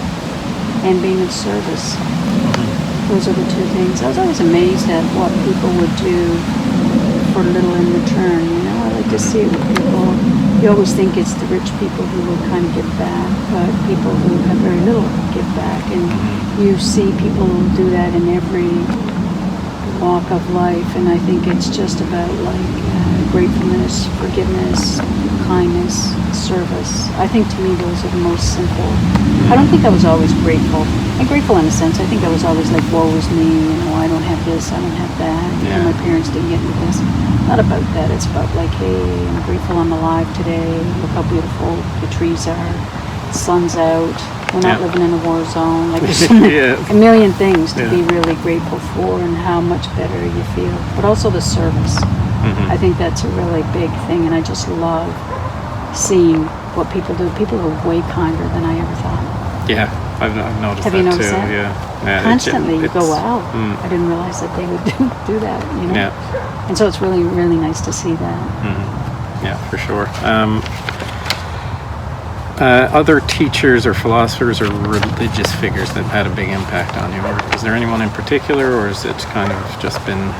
and being of service. Those are the two things. I was always amazed at what people would do for little in return. You know, I like to see it with people. You always think it's the rich people who will kind of give back, but people who have very little give back. And you see people who do that in every walk of life. And I think it's just about like gratefulness, forgiveness, kindness, service. I think to me those are the most simple. I don't think I was always grateful. And grateful in a sense. I think I was always like, woe is me, you know, I don't have this, I don't have that. You know, my parents didn't get me this. Not about that. It's about like, hey, I'm grateful I'm alive today. Look how beautiful the trees are. The sun's out. We're not living in a war zone. Like there's a million things to be really grateful for, and how much better you feel. But also the service. I think that's a really big thing, and I just love seeing what people do. People are way kinder than I ever thought. Yeah, I've noticed Have that you noticed too. that? Yeah. Constantly, you go, wow, I didn't realize that they would do that, you know? Yeah. And so it's really, really nice to see that. Yeah, for sure. Other teachers or philosophers or religious figures that had a big impact on you? Or is there anyone in particular, or has it kind of just been...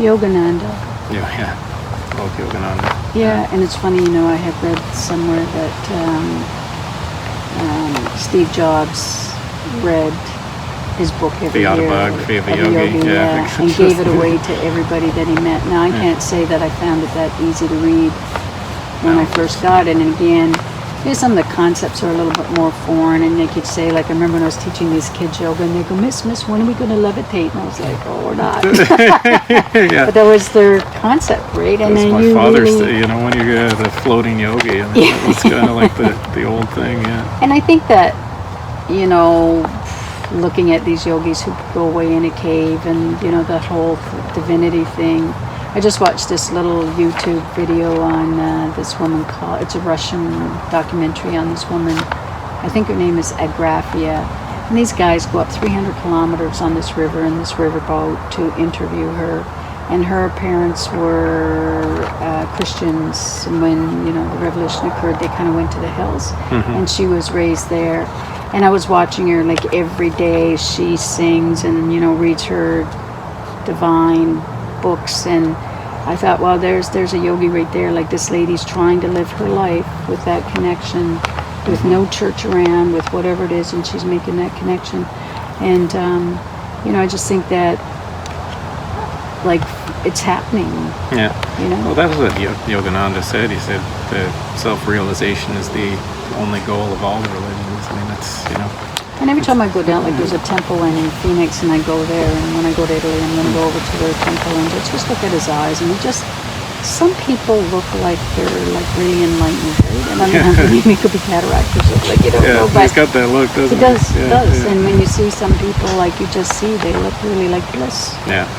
Yogananda. Yeah. Love Yogananda. Yeah, and it's funny, you know, I have read somewhere that Steve Jobs read his book every year. The Autobiography of a Yogi. Yeah, and gave it away to everybody that he met. Now, I can't say that I found it that easy to read when I first got it. And again, maybe some of the concepts are a little bit more foreign, and they could say, like, I remember when I was teaching these kids yoga, and they go, Miss, when are we going to levitate? And I was like, oh, we're not. But that was their concept, right? And that's then my father's, really, you know, when you get the floating yogi, and it's kind of like the old thing, And I think that, you know, looking at these yogis who go away in a cave, and, you know, that whole divinity thing. I just watched this little YouTube video on this woman it's a Russian documentary on this woman. I think her name is Agrafia. And these guys go up 300 kilometers on this river in this riverboat to interview her. And her parents were Christians. And when, you know, the revolution occurred, they kind of went to the hills. And she was raised there. And I was watching her, like, every day she sings and, you know, reads her divine books, and I thought, well, there's a yogi right there. Like, this lady's trying to live her life with that connection, with no church around, with whatever it is, and she's making that connection. And you know, I just think that, like, it's happening. Yeah. You know. Well, that's what Yogananda said. He said that self-realization is the only goal of all the religions. I mean, that's, you know. And every time I go down, like, there's a temple in Phoenix, and I go there, and when I go to Italy, I'm going to go over to their temple and just look at his eyes, and some people look like they're, like, really enlightened, right? And I mean, it could be cataract or something, like, you don't know, but he's got that look, doesn't he? It does. And when you see some people, like, you just see, they look really like bliss. Yeah.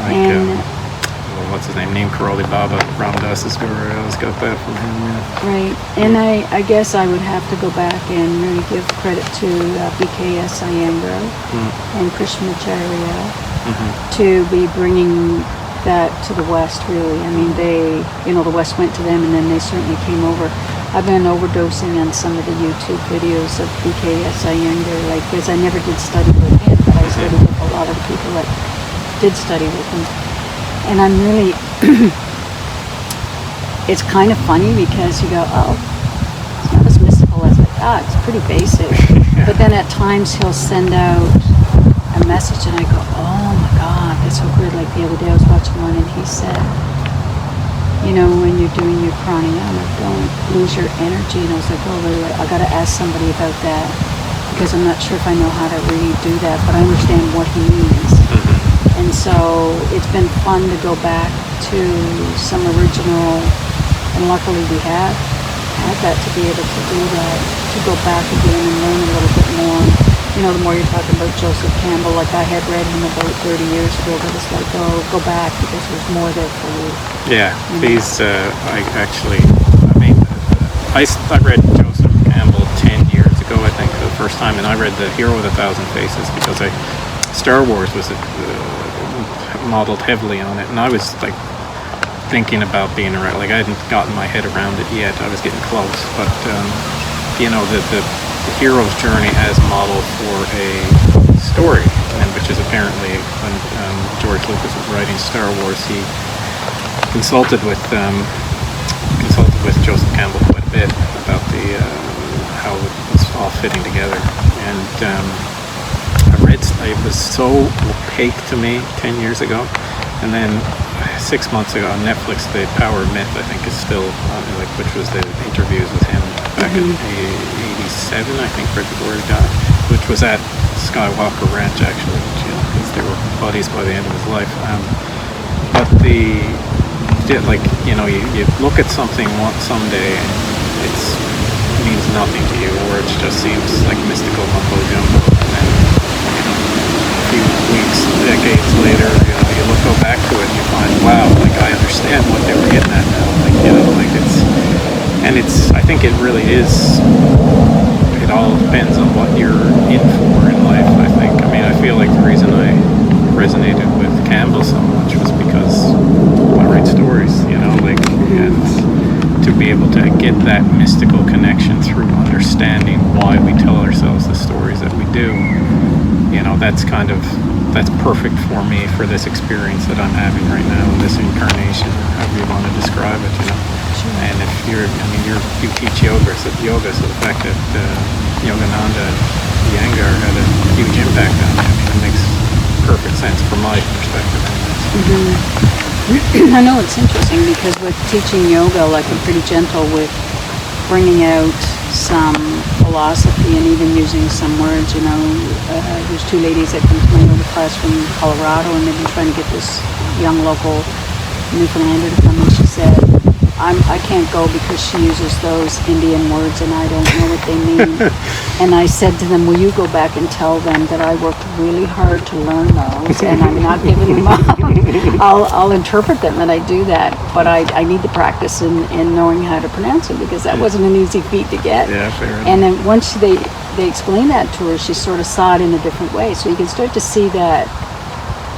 Like, and what's his name? Neem Karoli Baba, Ramdas's guru. I always got that from him. Yeah. Right. And I guess I would have to go back and really give credit to BKS Iyengar and Krishnamacharya to be bringing that to the West, really. I mean, they, you know, the West went to them, and then they certainly came over. I've been overdosing on some of the YouTube videos of BKS Iyengar, like, because I never did study with him, but I studied with a lot of the people that did study with him. And I'm really, it's kind of funny because you go, oh, it's not as mystical as I thought. It's pretty basic. But then at times he'll send out a message, and I go, oh my God, that's so good. Like, the other day I was watching one, and he said, you know, when you're doing your pranayama, don't lose your energy. And I was like, oh, really? I got to ask somebody about that, because I'm not sure if I know how to really do that, but I understand what he means. And so it's been fun to go back to some original, and luckily we have had that, to be able to do that, to go back again and learn a little bit more. You know, the more you're talking about Joseph Campbell, like, I had read him about 30 years ago, but it's like, oh, go back, because there's more there for you. Yeah, these, I made I read Joseph Campbell 10 years ago, I think, for the first time, and I read The Hero with a Thousand Faces because Star Wars was modeled heavily on it, and I was like thinking about being around. Like I hadn't gotten my head around it yet. I was getting close, but the hero's journey as model for a story, and which is apparently when George Lucas was writing Star Wars, he consulted with Joseph Campbell quite a bit about how it was all fitting together, and it was so opaque to me 10 years ago, and then 6 months ago on Netflix, The Power of Myth, I think, is still which was the interviews with him back in '87, I think, right before he died, which was at Skywalker Ranch actually, because they were buddies by the end of his life. But you look at something someday and it means nothing to you, or it just seems like mystical mumbo jumbo, and then a few weeks, decades later, you go back to it and you find, wow, like I understand what they were getting at now. I think it really is. It all depends on what you're in for in life. I feel like the reason I resonated with Campbell so much was because I write stories, and to be able to get that mystical connection through understanding why we tell ourselves the stories that we do, that's perfect for me for this experience that I'm having right now, this incarnation, however you want to describe it, Sure. And if you teach yoga, so the fact that Yogananda and Iyengar had a huge impact on me, it makes perfect sense from my perspective. I know it's interesting because with teaching yoga, like I'm pretty gentle with bringing out some philosophy and even using some words. There's two ladies that come to my yoga class from Colorado, and they've been trying to get this young local Newfoundlander to come, and she said, I can't go because she uses those Indian words and I don't know what they mean. And I said to them, will you go back and tell them that I worked really hard to learn those and I'm not giving them up. I'll interpret them and I do that, but I need to practice in knowing how to pronounce them because that wasn't an easy feat to get. Yeah, fair enough. And then once they explained that to her, she sort of saw it in a different way. So you can start to see that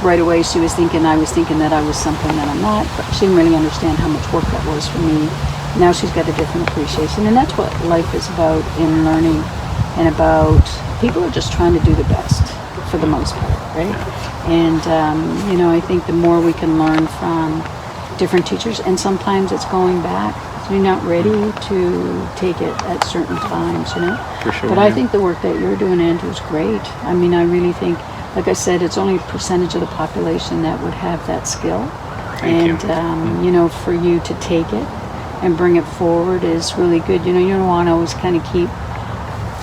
right away. She was thinking I was thinking that I was something that I'm not, but she didn't really understand how much work that was for me. Now she's got a different appreciation, and that's what life is about in learning, and about people are just trying to do the best for the most part, right? And I think the more we can learn from different teachers, and sometimes it's going back. So you're not ready to take it at certain times, For sure. But I think the work that you're doing, Andrew, is great. I really think, like I said, it's only a percentage of the population that would have that skill. Thank you. For you to take it and bring it forward is really good. You don't want to always kind of keep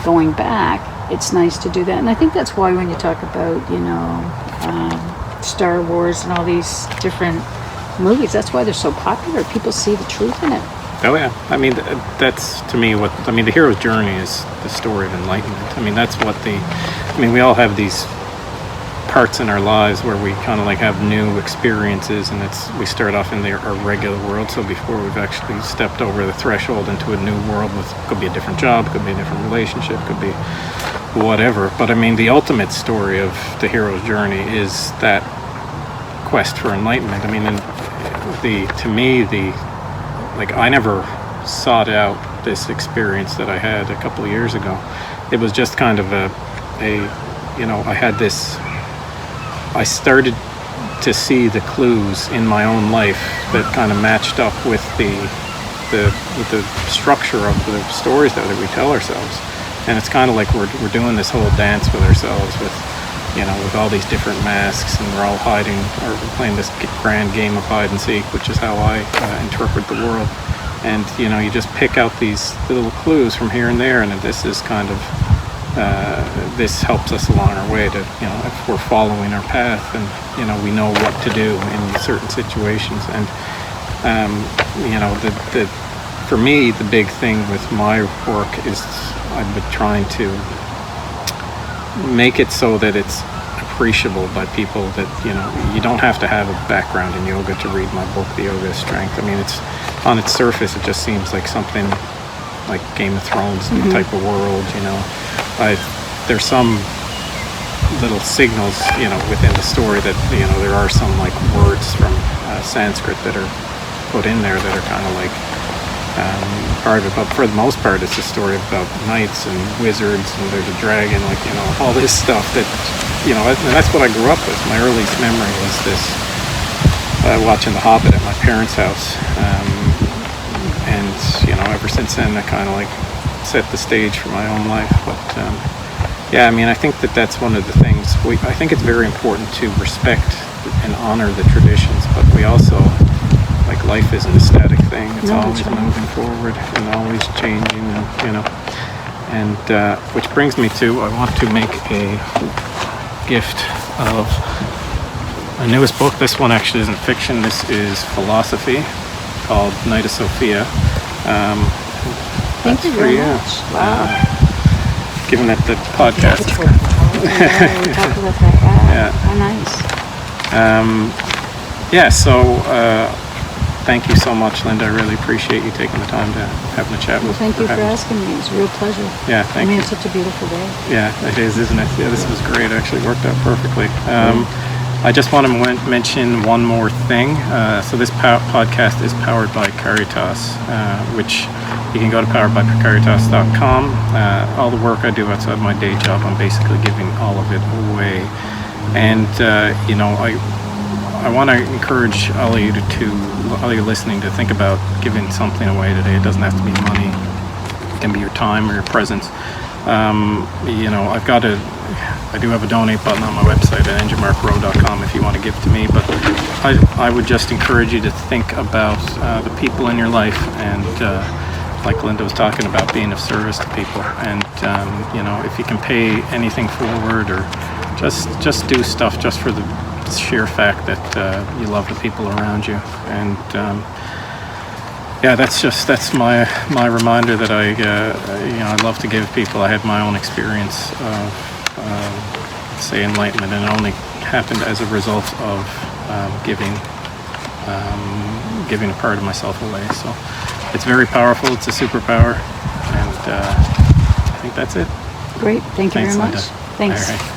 going back. It's nice to do that. And I think that's why when you talk about, Star Wars and all these different movies, that's why they're so popular. People see the truth in it. Oh yeah, that's to me the hero's journey is the story of enlightenment. That's what we all have these parts in our lives where we kind of have new experiences, and we start off in our regular world. So before we've actually stepped over the threshold into a new world, could be a different job, could be a different relationship, could be whatever. But the ultimate story of the hero's journey is that quest for enlightenment. I never sought out this experience that I had a couple of years ago. It was just kind of I started to see the clues in my own life that kind of matched up with the structure of the stories that we tell ourselves. And it's kind of like we're doing this whole dance with ourselves with all these different masks, and we're all hiding, or we're playing this grand game of hide and seek, which is how I interpret the world. And you just pick out these little clues from here and there, and this is kind of this helps us along our way to if we're following our path, and we know what to do in certain situations. And for me, the big thing with my work is I've been trying to make it so that it's appreciable by people, that you don't have to have a background in yoga to read my book, The Yoga of Strength. It's on its surface, it just seems like something like Game of Thrones type of world, you know. There's some little signals, you know, within the story that, you know, there are some like words from Sanskrit that are put in there that are kind of like part of it, but for the most part it's a story about knights and wizards, and there's a dragon, like, you know, all this stuff that, you know, and that's what I grew up with. My earliest memory was this, watching The Hobbit at my parents' house, and, you know, ever since then I kind of like set the stage for my own life. But yeah, I mean, I think that's one of the things. I think it's very important to respect and honor the traditions, but we also, like, life isn't a static thing. It's always moving forward and always changing, and, you know. And which brings me to, I want to make a gift of my newest book. This one actually isn't fiction. This is philosophy, called Night of Sophia. Thank you very much. Wow. Given that the podcast. Yeah, we talked about that. Yeah. How nice. Yeah, so thank you so much, Linda. I really appreciate you taking the time to having a chat with me. Thank you for asking me. It's a real pleasure. Yeah, thank you. It's such a beautiful day. Yeah, it is, isn't it? Yeah, this was great. It actually worked out perfectly. I just want to mention one more thing. So this podcast is powered by Caritas, which you can go to poweredbycaritas.com. All the work I do outside my day job, I'm basically giving all of it away. And, you know, I want to encourage all you listening to think about giving something away today. It doesn't have to be money. It can be your time or your presence. You know, I do have a donate button on my website at enginemarkrow.com if you want to give to me, but I would just encourage you to think about the people in your life, and like Linda was talking about, being of service to people. And you know, if you can pay anything forward, or just do stuff just for the sheer fact that you love the people around you. And yeah, that's my reminder that I you know, I love to give people. I had my own experience of say enlightenment, and it only happened as a result of giving a part of myself away. So it's very powerful. It's a superpower, and I think that's it. Great. Thank you very much. Linda. Thanks. All right.